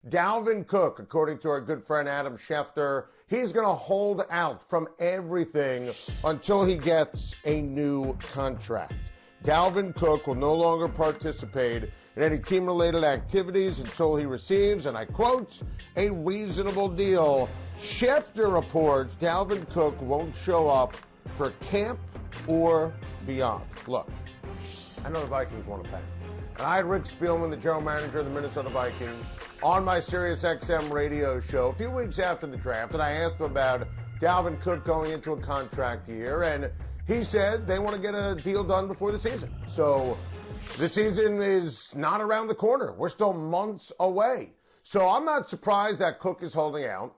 Dalvin Cook, according to our good friend Adam Schefter, he's going to hold out from everything until he gets a new contract. Dalvin Cook will no longer participate in any team-related activities until he receives, and I quote, a reasonable deal. Schefter reports Dalvin Cook won't show up for camp or beyond. Look, I know the Vikings want to pay. And I had Rick Spielman, the general manager of the Minnesota Vikings, on my Sirius XM radio show a few weeks after the draft, and I asked him about Dalvin Cook going into a contract year, and he said they want to get a deal done before the season. So the season is not around the corner. We're still months away. So I'm not surprised that Cook is holding out.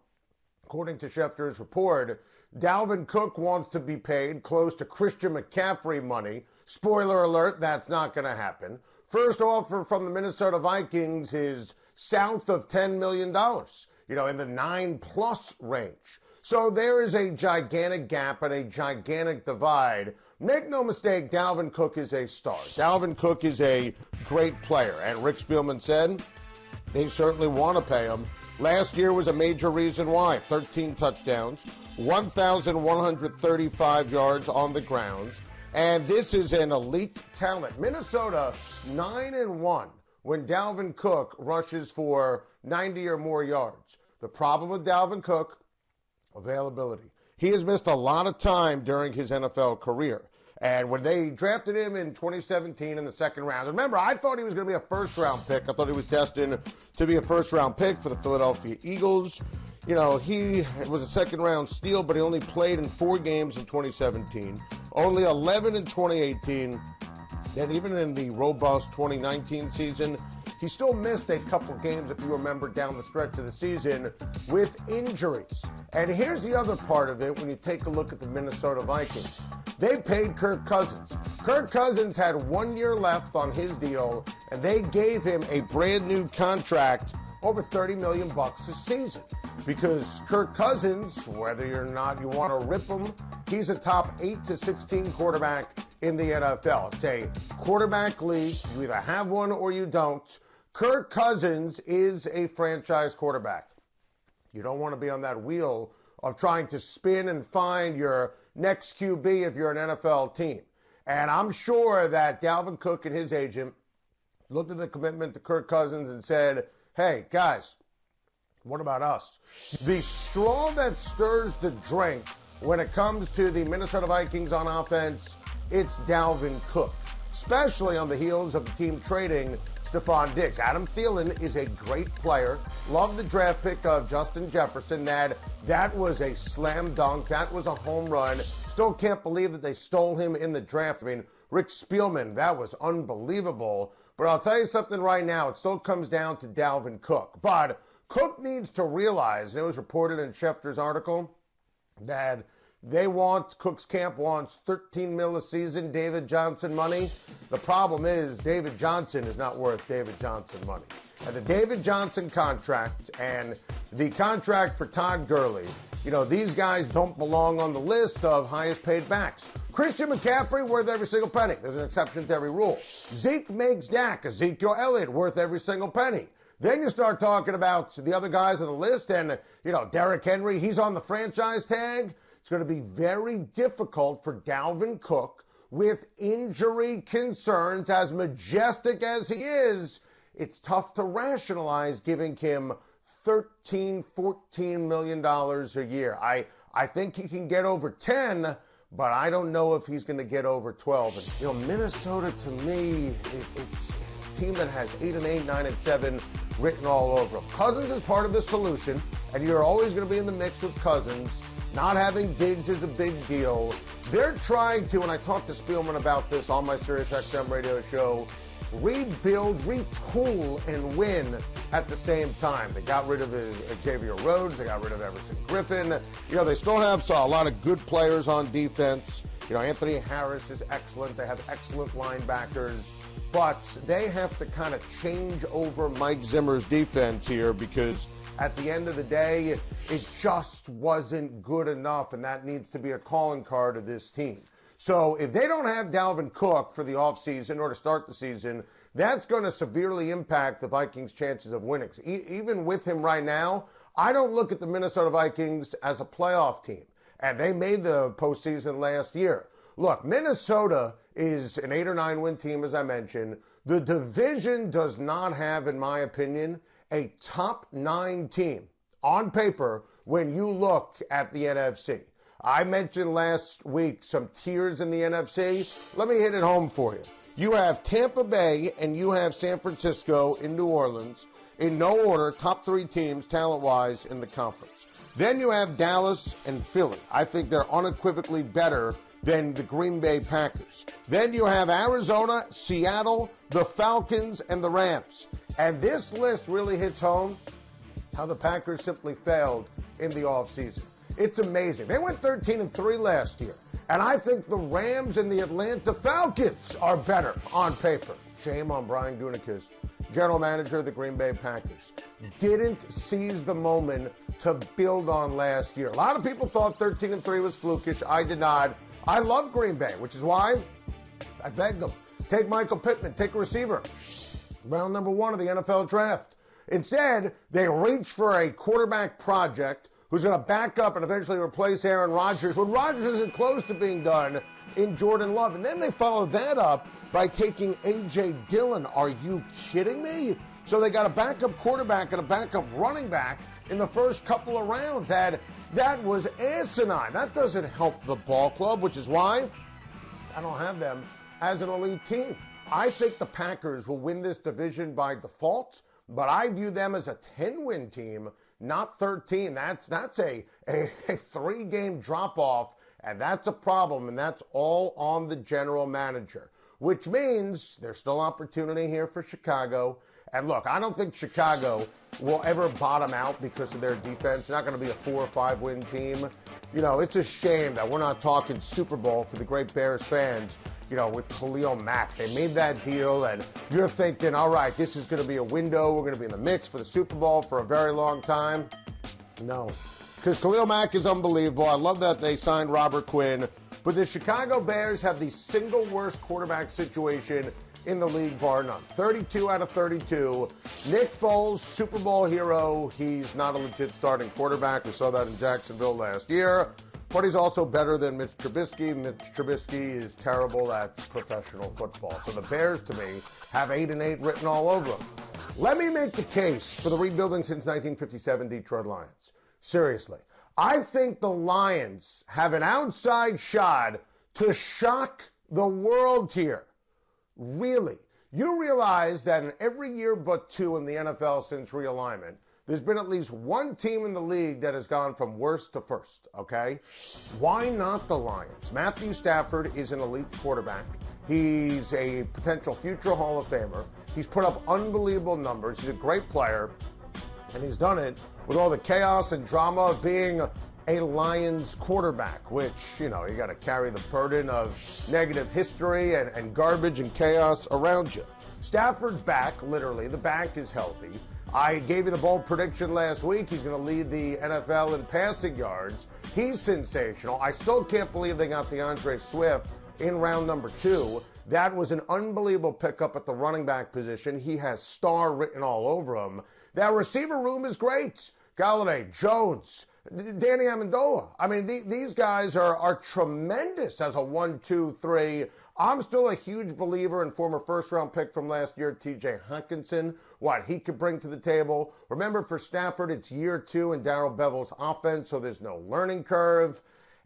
According to Schefter's report, Dalvin Cook wants to be paid close to Christian McCaffrey money. Spoiler alert, that's not going to happen. First offer from the Minnesota Vikings is south of $10 million, in the 9+ range. So there is a gigantic gap and a gigantic divide. Make no mistake, Dalvin Cook is a star. Dalvin Cook is a great player. And Rick Spielman said they certainly want to pay him. Last year was a major reason why. 13 touchdowns, 1,135 yards on the ground. And this is an elite talent. Minnesota 9-1 when Dalvin Cook rushes for 90 or more yards. The problem with Dalvin Cook, availability. He has missed a lot of time during his NFL career. And when they drafted him in 2017 in the second round, remember, I thought he was going to be a first-round pick. I thought he was destined to be a first-round pick for the Philadelphia Eagles. He was a second-round steal, but he only played in 4 games in 2017, only 11 in 2018, and even in the robust 2019 season, he still missed a couple games, if you remember, down the stretch of the season with injuries. And here's the other part of it when you take a look at the Minnesota Vikings. They paid Kirk Cousins. Kirk Cousins had 1 year left on his deal, and they gave him a brand new contract over $30 million a season. Because Kirk Cousins, whether or not you want to rip him, he's a top 8 to 16 quarterback in the NFL. It's a quarterback league. You either have one or you don't. Kirk Cousins is a franchise quarterback. You don't want to be on that wheel of trying to spin and find your next QB if you're an NFL team. And I'm sure that Dalvin Cook and his agent looked at the commitment to Kirk Cousins and said, hey, guys, what about us? The straw that stirs the drink when it comes to the Minnesota Vikings on offense, it's Dalvin Cook, especially on the heels of the team trading Stephon Diggs. Adam Thielen is a great player. Love the draft pick of Justin Jefferson. That was a slam dunk. That was a home run. Still can't believe that they stole him in the draft. I mean, Rick Spielman, that was unbelievable. But I'll tell you something right now. It still comes down to Dalvin Cook. But Cook needs to realize, and it was reported in Schefter's article, that Cook's camp wants $13 million a season, David Johnson money. The problem is David Johnson is not worth David Johnson money. And the David Johnson contract and the contract for Todd Gurley, these guys don't belong on the list of highest paid backs. Christian McCaffrey worth every single penny. There's an exception to every rule. Zeke makes Dak. Ezekiel Elliott worth every single penny. Then you start talking about the other guys on the list and, Derrick Henry, he's on the franchise tag. It's going to be very difficult for Dalvin Cook with injury concerns. As majestic as he is, it's tough to rationalize giving him $13, $14 million a year. I think he can get over 10, but I don't know if he's going to get over 12. And, Minnesota, to me, it's a team that has 8-8, 9-7 written all over them. Cousins is part of the solution, and you're always going to be in the mix with Cousins. Not having Diggs is a big deal. They're trying to, and I talked to Spielman about this on my Sirius XM radio show, rebuild, retool, and win at the same time. They got rid of Xavier Rhodes. They got rid of Everson Griffin. They still have a lot of good players on defense. Anthony Harris is excellent. They have excellent linebackers. But they have to kind of change over Mike Zimmer's defense here because at the end of the day, it just wasn't good enough, and that needs to be a calling card of this team. So if they don't have Dalvin Cook for the offseason or to start the season, that's going to severely impact the Vikings' chances of winning. Even with him right now, I don't look at the Minnesota Vikings as a playoff team. And they made the postseason last year. Look, Minnesota is an 8 or 9 win team, as I mentioned. The division does not have, in my opinion, a top 9 team on paper when you look at the NFC. I mentioned last week some tiers in the NFC. Let me hit it home for you. You have Tampa Bay and you have San Francisco in New Orleans. In no order, top 3 teams talent-wise in the conference. Then you have Dallas and Philly. I think they're unequivocally better than the Green Bay Packers. Then you have Arizona, Seattle, the Falcons, and the Rams. And this list really hits home how the Packers simply failed in the offseason. It's amazing. They went 13-3 last year. And I think the Rams and the Atlanta Falcons are better on paper. Shame on Brian Gutekunst, general manager of the Green Bay Packers. Didn't seize the moment to build on last year. A lot of people thought 13-3 was flukish. I did not. I love Green Bay, which is why I begged them. Take Michael Pittman, take a receiver. Round number 1 of the NFL draft. Instead, they reached for a quarterback project who's going to back up and eventually replace Aaron Rodgers when Rodgers isn't close to being done in Jordan Love. And then they followed that up by taking A.J. Dillon. Are you kidding me? So they got a backup quarterback and a backup running back in the first couple of rounds. That was asinine. That doesn't help the ball club, which is why I don't have them as an elite team. I think the Packers will win this division by default, but I view them as a 10-win team, not 13. That's a 3-game drop-off, and that's a problem, and that's all on the general manager, which means there's still opportunity here for Chicago. And look, I don't think Chicago will ever bottom out because of their defense. They're not going to be a 4 or 5 win team. You know, it's a shame that we're not talking Super Bowl for the great Bears fans, you know, with Khalil Mack. They made that deal, and you're thinking, all right, this is going to be a window. We're going to be in the mix for the Super Bowl for a very long time. No, because Khalil Mack is unbelievable. I love that they signed Robert Quinn. But the Chicago Bears have the single worst quarterback situation in the league, bar none. 32 out of 32. Nick Foles, Super Bowl hero. He's not a legit starting quarterback. We saw that in Jacksonville last year. But he's also better than Mitch Trubisky. Mitch Trubisky is terrible at professional football. So the Bears, to me, have 8-8 written all over them. Let me make the case for the rebuilding since 1957 Detroit Lions. Seriously. I think the Lions have an outside shot to shock the world here. Really. You realize that in every year but 2 in the NFL since realignment, there's been at least one team in the league that has gone from worst to first, okay? Why not the Lions? Matthew Stafford is an elite quarterback. He's a potential future Hall of Famer. He's put up unbelievable numbers. He's a great player, and he's done it with all the chaos and drama of being a Lions quarterback, which, you know, you got to carry the burden of negative history and garbage and chaos around you. Stafford's back, literally. The back is healthy. I gave you the bold prediction last week. He's going to lead the NFL in passing yards. He's sensational. I still can't believe they got DeAndre Swift in round number 2. That was an unbelievable pickup at the running back position. He has star written all over him. That receiver room is great. Galladay, Jones, Danny Amendola. I mean, these guys are tremendous as a 1, 2, 3. I'm still a huge believer in former first-round pick from last year, T.J. Hockenson, what he could bring to the table. Remember, for Stafford, it's year 2 in Darrell Bevell's offense, so there's no learning curve.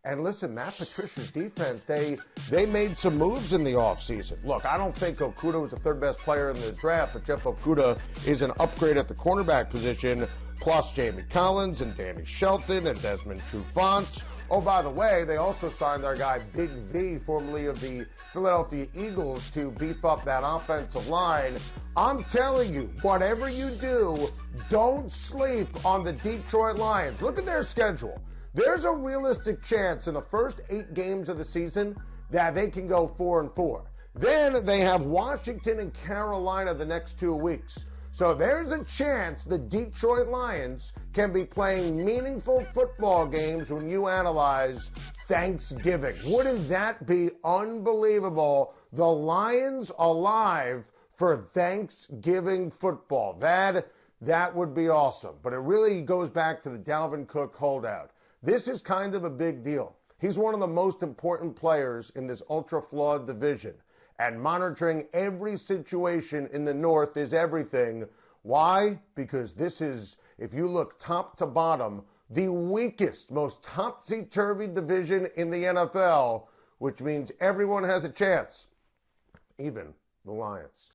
And listen, Matt Patricia's defense, they made some moves in the offseason. Look, I don't think Okudah was the 3rd best player in the draft, but Jeff Okudah is an upgrade at the cornerback position, plus Jamie Collins and Danny Shelton and Desmond Trufant. Oh, by the way, they also signed their guy Big V, formerly of the Philadelphia Eagles, to beef up that offensive line. I'm telling you, whatever you do, don't sleep on the Detroit Lions. Look at their schedule. There's a realistic chance in the first 8 games of the season that they can go 4-4. Then they have Washington and Carolina the next 2 weeks. So there's a chance the Detroit Lions can be playing meaningful football games when you analyze Thanksgiving. Wouldn't that be unbelievable? The Lions alive for Thanksgiving football. That would be awesome. But it really goes back to the Dalvin Cook holdout. This is kind of a big deal. He's one of the most important players in this ultra-flawed division. And monitoring every situation in the North is everything. Why? Because this is, if you look top to bottom, the weakest, most topsy-turvy division in the NFL, which means everyone has a chance, even the Lions.